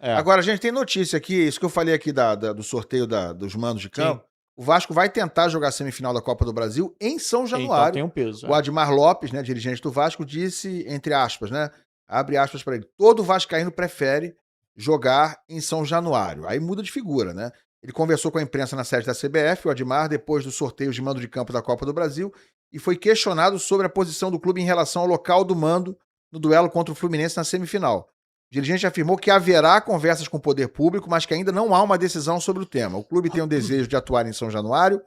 Agora, a gente tem notícia aqui, isso que eu falei aqui do sorteio dos mandos de campo. Sim. O Vasco vai tentar jogar a semifinal da Copa do Brasil em São Januário. Então tem um peso. O Admar Lopes, né, dirigente do Vasco, disse, entre aspas, né? Abre aspas para ele. Todo vascaíno prefere jogar em São Januário. Aí muda de figura, né? Ele conversou com a imprensa na sede da CBF, o Admar, depois do sorteio de mando de campo da Copa do Brasil, e foi questionado sobre a posição do clube em relação ao local do mando no duelo contra o Fluminense na semifinal. O dirigente afirmou que haverá conversas com o poder público, mas que ainda não há uma decisão sobre o tema. O clube tem o desejo de atuar em São Januário,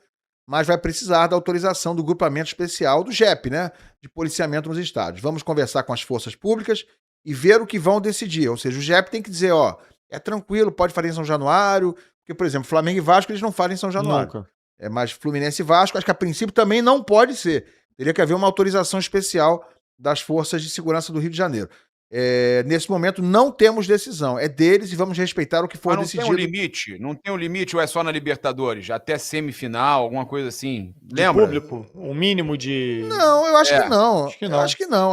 mas vai precisar da autorização do grupamento especial do GEP, né? De policiamento nos estádios. Vamos conversar com as forças públicas e ver o que vão decidir. Ou seja, o GEP tem que dizer, ó, é tranquilo, pode fazer em São Januário, porque, por exemplo, Flamengo e Vasco, eles não fazem em São Januário. Nunca. Mas Fluminense e Vasco, acho que a princípio também não pode ser. Teria que haver uma autorização especial das forças de segurança do Rio de Janeiro. Nesse momento não temos decisão, é deles e vamos respeitar o que for decidido. Não tem um limite ou é só na Libertadores? Até semifinal, alguma coisa assim? Lembra? Público, um mínimo de... Não, eu acho que não. Acho que não.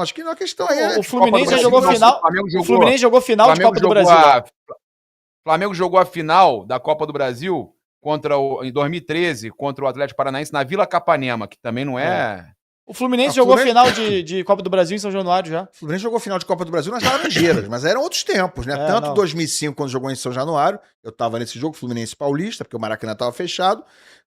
Acho que não. A questão o Fluminense já jogou final. O Fluminense jogou final de Copa do Brasil. Flamengo jogou a final da Copa do Brasil em 2013 contra o Atlético Paranaense na Vila Capanema, que também não é... O Fluminense jogou final de Copa do Brasil em São Januário já. O Fluminense jogou final de Copa do Brasil nas Laranjeiras, mas eram outros tempos, né? Tanto 2005, quando jogou em São Januário, eu tava nesse jogo, Fluminense Paulista, porque o Maracanã tava fechado,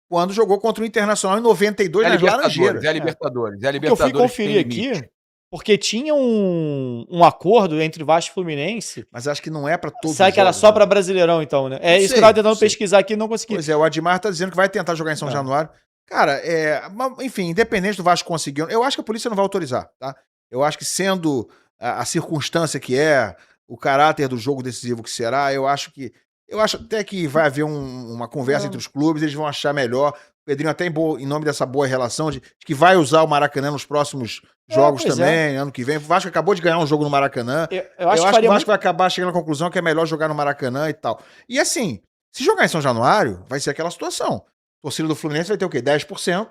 quando jogou contra o Internacional em 92 nas Laranjeiras. É Libertadores. Eu fui conferir aqui, porque tinha um acordo entre Vasco e Fluminense. Mas acho que não é pra todos. Sabe que era só pra Brasileirão, então, né? Isso que eu tava tentando pesquisar aqui e não consegui. Pois é, o Admar tá dizendo que vai tentar jogar em São Januário. Cara, enfim, independente do Vasco conseguir, eu acho que a polícia não vai autorizar, tá? Eu acho que sendo a circunstância que o caráter do jogo decisivo que será, eu acho até que vai haver uma conversa entre os clubes, eles vão achar melhor. O Pedrinho até em nome dessa boa relação de que vai usar o Maracanã nos próximos jogos também, ano que vem. O Vasco acabou de ganhar um jogo no Maracanã. Eu acho que o Vasco vai acabar chegando à conclusão que é melhor jogar no Maracanã e tal. E assim, se jogar em São Januário, vai ser aquela situação. A torcida do Fluminense vai ter o quê? 10%.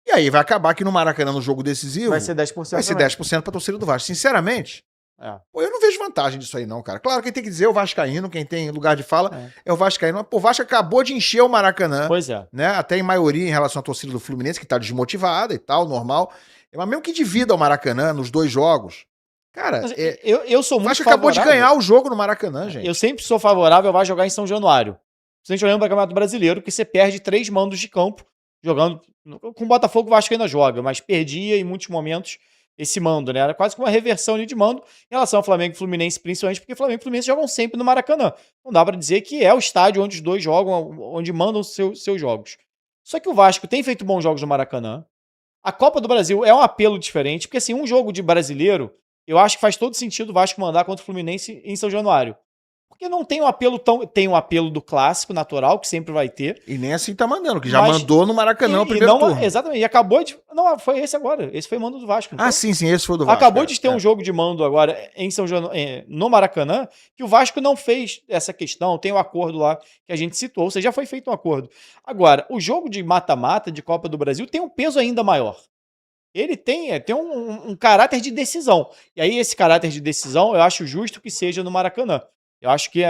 E aí vai acabar aqui no Maracanã, no jogo decisivo. Vai ser 10%. Vai ser 10% pra torcida do Vasco. Sinceramente, eu não vejo vantagem disso aí, não, cara. Claro, quem tem que dizer é o Vascaíno, quem tem lugar de fala é o Vascaíno. Pô, o Vasco acabou de encher o Maracanã. Pois é. Né? Até em maioria em relação à torcida do Fluminense, que tá desmotivada e tal, normal. Mas mesmo que divida o Maracanã nos dois jogos. Cara, eu sou muito favorável. O Vasco acabou de ganhar o jogo no Maracanã, gente. Eu sempre sou favorável ao Vasco jogar em São Januário. Se a gente olhando para o Campeonato Brasileiro, porque você perde 3 mandos de campo jogando. Com o Botafogo, o Vasco ainda joga, mas perdia em muitos momentos esse mando, né? Era quase que uma reversão ali de mando em relação ao Flamengo e Fluminense, principalmente porque Flamengo e Fluminense jogam sempre no Maracanã. Não dá para dizer que é o estádio onde os dois jogam, onde mandam seus jogos. Só que o Vasco tem feito bons jogos no Maracanã. A Copa do Brasil é um apelo diferente, porque assim, um jogo de brasileiro, eu acho que faz todo sentido o Vasco mandar contra o Fluminense em São Januário. Porque não tem um apelo tem um apelo do clássico natural, que sempre vai ter. E nem assim tá mandando, que já mandou no Maracanã o primeiro turno. Exatamente, e acabou de... Não, foi esse agora, esse foi o mando do Vasco. Sim, esse foi o do Vasco. Acabou de ter um jogo de mando agora no Maracanã, que o Vasco não fez essa questão, tem o acordo lá que a gente citou, ou seja, já foi feito um acordo. Agora, o jogo de mata-mata de Copa do Brasil tem um peso ainda maior. Ele tem um caráter de decisão. E aí esse caráter de decisão, eu acho justo que seja no Maracanã. Eu acho que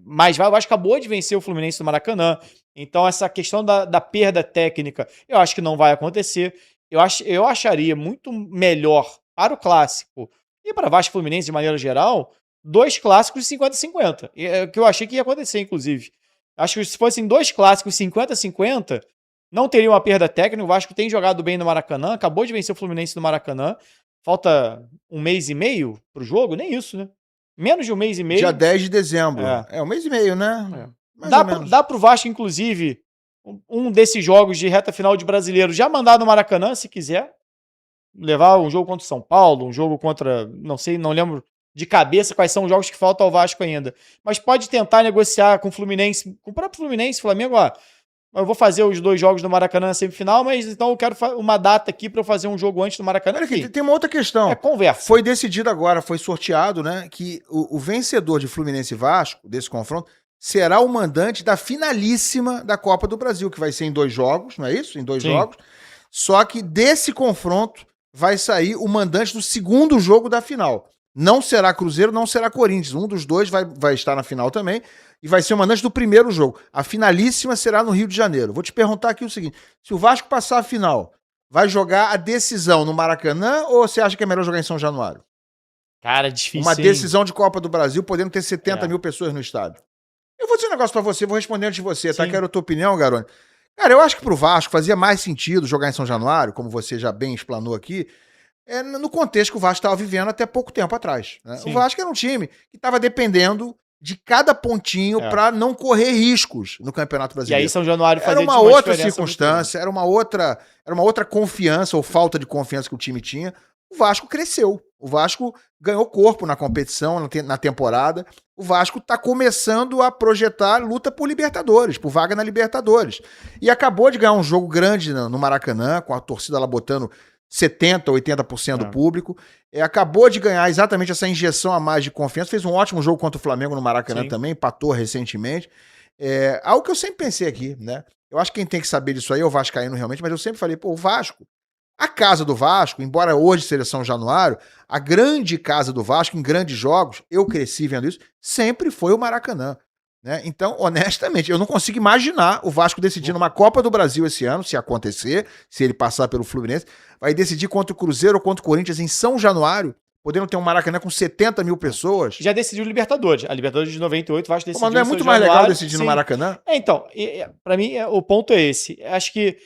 mais vai. O Vasco acabou de vencer o Fluminense no Maracanã. Então, essa questão da perda técnica, eu acho que não vai acontecer. Eu acharia muito melhor para o clássico e para Vasco e Fluminense de maneira geral, 2 clássicos 50-50. Que eu achei que ia acontecer, inclusive. Acho que se fossem 2 clássicos 50-50, não teria uma perda técnica. O Vasco tem jogado bem no Maracanã, acabou de vencer o Fluminense no Maracanã. Falta 1 mês e meio pro jogo, nem isso, né? Menos de 1 mês e meio. Dia 10 de dezembro. 1 mês e meio, né? Dá pro Vasco, inclusive, um desses jogos de reta final de brasileiro já mandar no Maracanã, se quiser. Levar um jogo contra o São Paulo, um jogo contra, não sei, não lembro de cabeça quais são os jogos que faltam ao Vasco ainda. Mas pode tentar negociar com o Fluminense, com o próprio Fluminense, Flamengo, eu vou fazer os 2 jogos do Maracanã na semifinal, mas então eu quero uma data aqui para eu fazer um jogo antes do Maracanã. Olha aqui, tem uma outra questão. Conversa. Foi decidido agora, foi sorteado, né, que o vencedor de Fluminense e Vasco, desse confronto, será o mandante da finalíssima da Copa do Brasil, que vai ser em 2 jogos, não é isso? Em 2 jogos. Só que desse confronto vai sair o mandante do segundo jogo da final. Não será Cruzeiro, não será Corinthians. Um dos dois vai estar na final também. E vai ser uma antes do primeiro jogo. A finalíssima será no Rio de Janeiro. Vou te perguntar aqui o seguinte: se o Vasco passar a final, vai jogar a decisão no Maracanã ou você acha que é melhor jogar em São Januário? Cara, difícil. Uma decisão de Copa do Brasil, podendo ter 70 É. mil pessoas no estádio. Eu vou dizer um negócio pra você, vou responder antes de você, tá? Sim. Quero a tua opinião, Garone. Cara, eu acho que pro Vasco fazia mais sentido jogar em São Januário, como você já bem explanou aqui, no contexto que o Vasco estava vivendo até pouco tempo atrás. Né? O Sim. Vasco era um time que estava dependendo de cada pontinho pra não correr riscos no Campeonato E Brasileiro. aí São Januário fazia Era uma diferença outra muito circunstância, era uma outra confiança ou falta de confiança que o time tinha. O Vasco cresceu. O Vasco ganhou corpo na competição, na temporada. O Vasco está começando a projetar luta por Libertadores, por vaga na Libertadores. E acabou de ganhar um jogo grande no Maracanã, com a torcida lá botando 70%, 80% do público. Acabou de ganhar exatamente essa injeção a mais de confiança. Fez um ótimo jogo contra o Flamengo no Maracanã também, empatou recentemente. Algo que eu sempre pensei aqui, né? Eu acho que quem tem que saber disso aí é o vascaíno realmente, mas eu sempre falei, pô, o Vasco, a casa do Vasco, embora hoje seja São Januário, a grande casa do Vasco, em grandes jogos, eu cresci vendo isso, sempre foi o Maracanã. Né? Então, honestamente, eu não consigo imaginar o Vasco decidindo uma Copa do Brasil esse ano, se acontecer, se ele passar pelo Fluminense, vai decidir contra o Cruzeiro ou contra o Corinthians em São Januário, podendo ter um Maracanã com 70 mil pessoas. Já decidiu Libertadores. A Libertadores de 98, o Vasco decidiu. Mas não é muito mais legal decidir no Maracanã? Então, pra mim, o ponto é esse. Acho que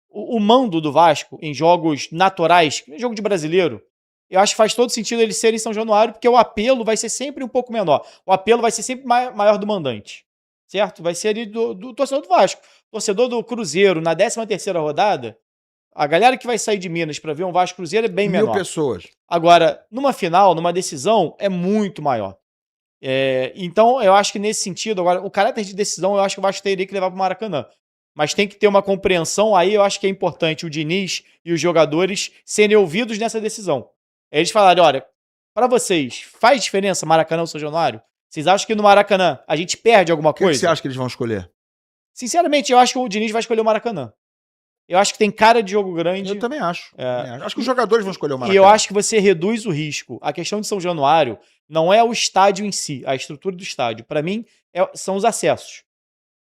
o mando do Vasco em jogos naturais, jogo de brasileiro, eu acho que faz todo sentido ele ser em São Januário, porque o apelo vai ser sempre um pouco menor. O apelo vai ser sempre maior do mandante. Certo? Vai ser ali do torcedor do Vasco. Torcedor do Cruzeiro, na 13ª rodada, a galera que vai sair de Minas pra ver um Vasco Cruzeiro é bem menor. 1.000 pessoas. Agora, numa final, numa decisão, é muito maior. Então, eu acho que nesse sentido, agora, o caráter de decisão, eu acho que o Vasco teria que levar pro Maracanã. Mas tem que ter uma compreensão, aí eu acho que é importante o Diniz e os jogadores serem ouvidos nessa decisão. Eles falarem, olha, pra vocês, faz diferença Maracanã ou São Januário? Vocês acham que no Maracanã a gente perde alguma O que coisa? você acha que eles vão escolher? Sinceramente, eu acho que o Diniz vai escolher o Maracanã. Eu acho que tem cara de jogo grande. Eu também acho. Acho que os jogadores vão escolher o Maracanã. E eu acho que você reduz o risco. A questão de São Januário não é o estádio em si, a estrutura do estádio. Para mim, são os acessos.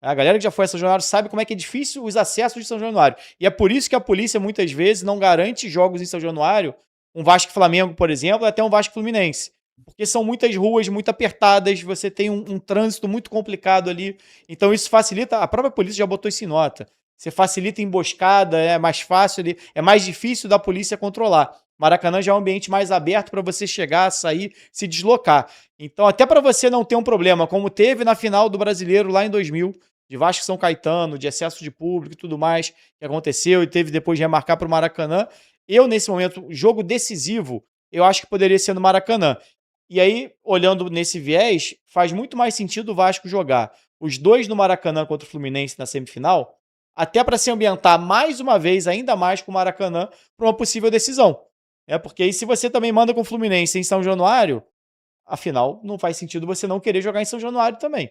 A galera que já foi a São Januário sabe como é que é difícil os acessos de São Januário. E é por isso que a polícia, muitas vezes, não garante jogos em São Januário, um Vasco Flamengo, por exemplo, até um Vasco Fluminense. Porque são muitas ruas muito apertadas, você tem um trânsito muito complicado ali. Então isso facilita, a própria polícia já botou isso em nota. Você facilita a emboscada, é mais fácil, é mais difícil da polícia controlar. Maracanã já é um ambiente mais aberto para você chegar, sair, se deslocar. Então, até para você não ter um problema, como teve na final do Brasileiro lá em 2000, de Vasco e São Caetano, de excesso de público e tudo mais, que aconteceu e teve depois de remarcar para o Maracanã. Eu, nesse momento, jogo decisivo, eu acho que poderia ser no Maracanã. E aí, olhando nesse viés, faz muito mais sentido o Vasco jogar os dois no Maracanã contra o Fluminense na semifinal, até para se ambientar mais uma vez, ainda mais com o Maracanã, para uma possível decisão. Porque aí se você também manda com o Fluminense em São Januário, afinal, não faz sentido você não querer jogar em São Januário também.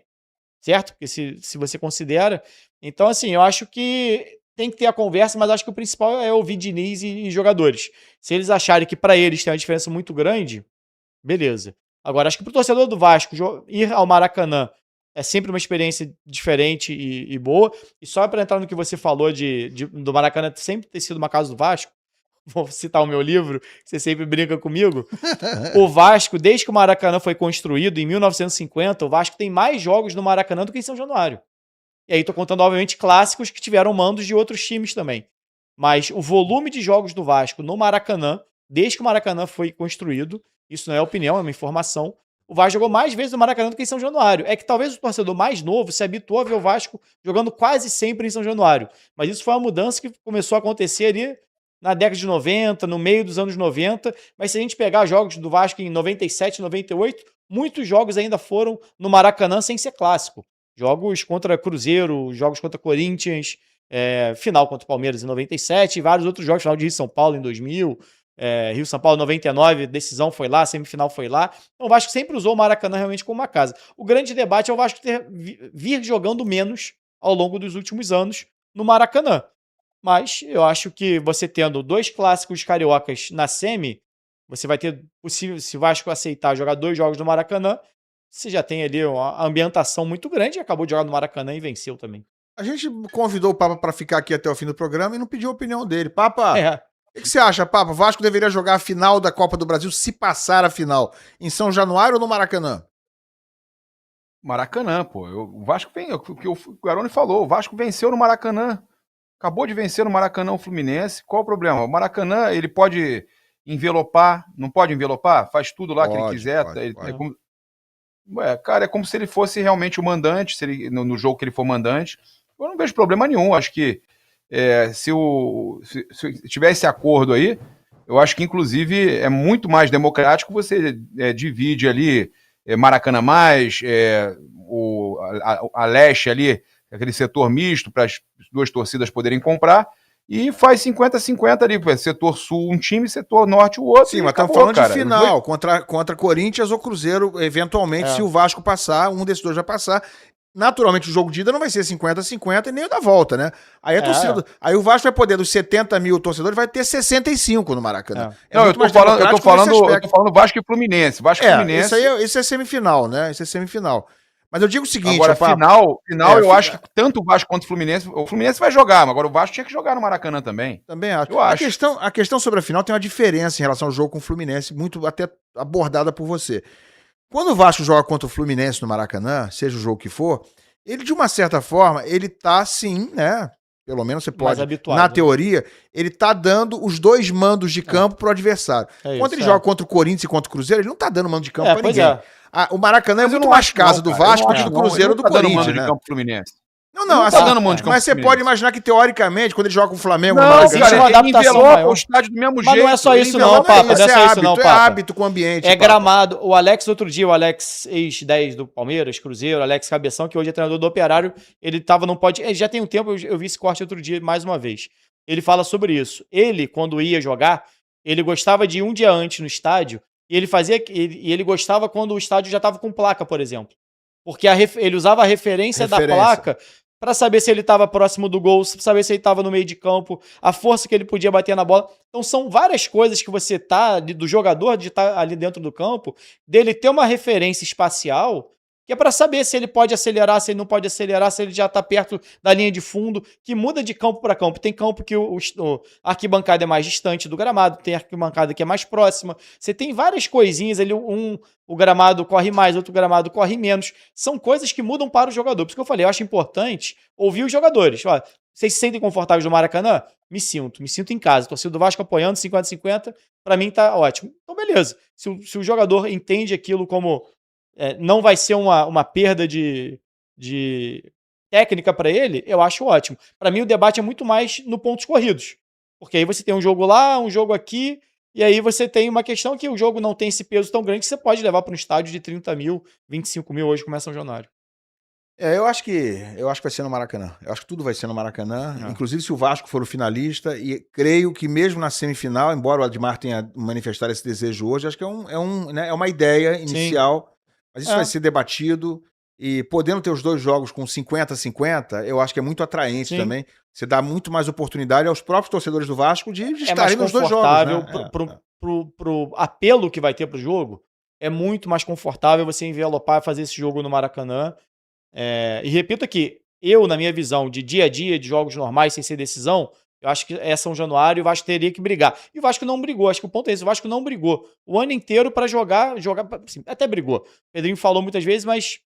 Certo? Porque se você considera... Então, assim, eu acho que tem que ter a conversa, mas acho que o principal é ouvir Diniz e jogadores. Se eles acharem que para eles tem uma diferença muito grande, beleza. Agora, acho que pro torcedor do Vasco ir ao Maracanã é sempre uma experiência diferente e boa. E só para entrar no que você falou do Maracanã sempre ter sido uma casa do Vasco, vou citar o meu livro, que você sempre brinca comigo. O Vasco, desde que o Maracanã foi construído, em 1950, o Vasco tem mais jogos no Maracanã do que em São Januário. E aí tô contando, obviamente, clássicos que tiveram mandos de outros times também. Mas o volume de jogos do Vasco no Maracanã, desde que o Maracanã foi construído, isso não é opinião, é uma informação, o Vasco jogou mais vezes no Maracanã do que em São Januário. É que talvez o torcedor mais novo se habituou a ver o Vasco jogando quase sempre em São Januário. Mas isso foi uma mudança que começou a acontecer ali na década de 90, no meio dos anos 90. Mas se a gente pegar jogos do Vasco em 97, 98, muitos jogos ainda foram no Maracanã sem ser clássico. Jogos contra Cruzeiro, jogos contra Corinthians, final contra o Palmeiras em 97 e vários outros jogos, final de Rio-São Paulo em 2000, Rio-São Paulo 99, decisão foi lá, semifinal foi lá. Então o Vasco sempre usou o Maracanã realmente como uma casa. O grande debate é o Vasco vir jogando menos ao longo dos últimos anos no Maracanã. Mas eu acho que você tendo dois clássicos cariocas na semi, Você vai ter possível, se o Vasco aceitar jogar 2 jogos no Maracanã, você já tem ali uma ambientação muito grande e acabou de jogar no Maracanã e venceu também. A gente convidou o Papa para ficar aqui até o fim do programa e não pediu a opinião dele. Papa, É. o que você acha, Papa? O Vasco deveria jogar a final da Copa do Brasil, se passar a final, em São Januário ou no Maracanã? Maracanã, pô. O Vasco vem, o que o Garoni falou, o Vasco venceu no Maracanã. Acabou de vencer no Maracanã o Fluminense. Qual o problema? O Maracanã, ele pode envelopar, não pode envelopar? Faz tudo lá que ele quiser. Cara, é como se ele fosse realmente o mandante, se ele, no jogo que ele for mandante. Eu não vejo problema nenhum. Acho que se tiver esse acordo aí, eu acho que, inclusive, é muito mais democrático. Você divide ali Maracanã mais, a leste ali, aquele setor misto para as 2 torcidas poderem comprar, e faz 50-50 ali, setor sul um time, setor norte o outro. Sim, mas estamos falando de final, contra Corinthians ou Cruzeiro, eventualmente, se o Vasco passar, um desses dois vai passar. Naturalmente, o jogo de ida não vai ser 50-50 e nem o da volta, né? Aí a torcida. Aí o Vasco vai poder, dos 70 mil torcedores, vai ter 65 no Maracanã. Não, eu tô falando Vasco e Fluminense. Fluminense. Isso é semifinal, né? Isso é semifinal. Mas eu digo o seguinte... Agora, final eu acho que tanto o Vasco quanto o Fluminense vai jogar, mas agora o Vasco tinha que jogar no Maracanã também. Também acho. A questão sobre a final tem uma diferença em relação ao jogo com o Fluminense, muito até abordada por você. Quando o Vasco joga contra o Fluminense no Maracanã, seja o jogo que for, ele, de uma certa forma, ele tá, sim, né? Pelo menos você pode, na teoria, ele tá dando os 2 mandos de campo pro adversário. Quando ele joga contra o Corinthians e contra o Cruzeiro, ele não tá dando mando de campo pra ninguém. O Maracanã é muito mais casa do Vasco do que do Cruzeiro ou do Corinthians, né? De campo Fluminense. Não, assim, tá dando mão de campo. Mas você pode imaginar que, teoricamente, quando ele joga com o Flamengo no Maracanã... Ele envelopa o estádio do mesmo jeito. Mas não é só isso não, Papa. Não é só isso não, Papa. É hábito com o ambiente. É gramado. O Alex, outro dia, o Alex, ex-10 do Palmeiras, Cruzeiro, Alex Cabeção, que hoje é treinador do Operário, ele tava no podcast... Já tem um tempo, eu vi esse corte outro dia, mais uma vez. Ele fala sobre isso. Ele, quando ia jogar, ele gostava de ir um dia antes no estádio, e ele gostava quando o estádio já estava com placa, por exemplo. Porque ele usava a referência da placa para saber se ele estava próximo do gol, saber se ele estava no meio de campo, a força que ele podia bater na bola. Então são várias coisas que você do jogador de estar ali dentro do campo, dele ter uma referência espacial, que é para saber se ele pode acelerar, se ele não pode acelerar, se ele já está perto da linha de fundo, que muda de campo para campo. Tem campo que a arquibancada é mais distante do gramado, tem arquibancada que é mais próxima. Você tem várias coisinhas ali, o gramado corre mais, outro gramado corre menos. São coisas que mudam para o jogador. Por isso que eu falei, eu acho importante ouvir os jogadores. Ó, vocês se sentem confortáveis no Maracanã? Me sinto em casa. Torcida do Vasco apoiando 50-50, para mim tá ótimo. Então beleza, se o jogador entende aquilo como... não vai ser uma perda de técnica para ele, eu acho ótimo. Para mim, o debate é muito mais no pontos corridos. Porque aí você tem um jogo lá, um jogo aqui, e aí você tem uma questão que o jogo não tem esse peso tão grande que você pode levar para um estádio de 30 mil, 25 mil, hoje começa São Januário. Eu acho que vai ser no Maracanã. Eu acho que tudo vai ser no Maracanã. Inclusive, se o Vasco for o finalista, e creio que mesmo na semifinal, embora o Admar tenha manifestado esse desejo hoje, acho que é uma ideia inicial. Sim. Mas isso vai ser debatido, e podendo ter os 2 jogos com 50-50, eu acho que é muito atraente também. Você dá muito mais oportunidade aos próprios torcedores do Vasco de estarem nos 2 jogos. Né? Pro apelo que vai ter pro jogo, é muito mais confortável você envelopar e fazer esse jogo no Maracanã. E repito aqui, na minha visão de dia a dia, de jogos normais, sem ser decisão, eu acho que é São Januário e o Vasco teria que brigar. E o Vasco não brigou, acho que o ponto é esse, o Vasco não brigou o ano inteiro para jogar, assim, até brigou. O Pedrinho falou muitas vezes, mas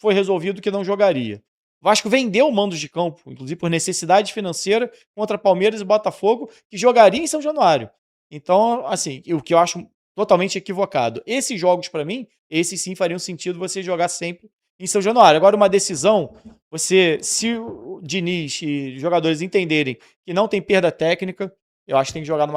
foi resolvido que não jogaria. O Vasco vendeu mandos de campo, inclusive por necessidade financeira, contra Palmeiras e Botafogo, que jogaria em São Januário. Então, assim, o que eu acho totalmente equivocado. Esses jogos, para mim, esses sim fariam sentido você jogar sempre em São Januário. Agora, uma decisão, se o Diniz e os jogadores entenderem que não tem perda técnica, eu acho que tem que jogar no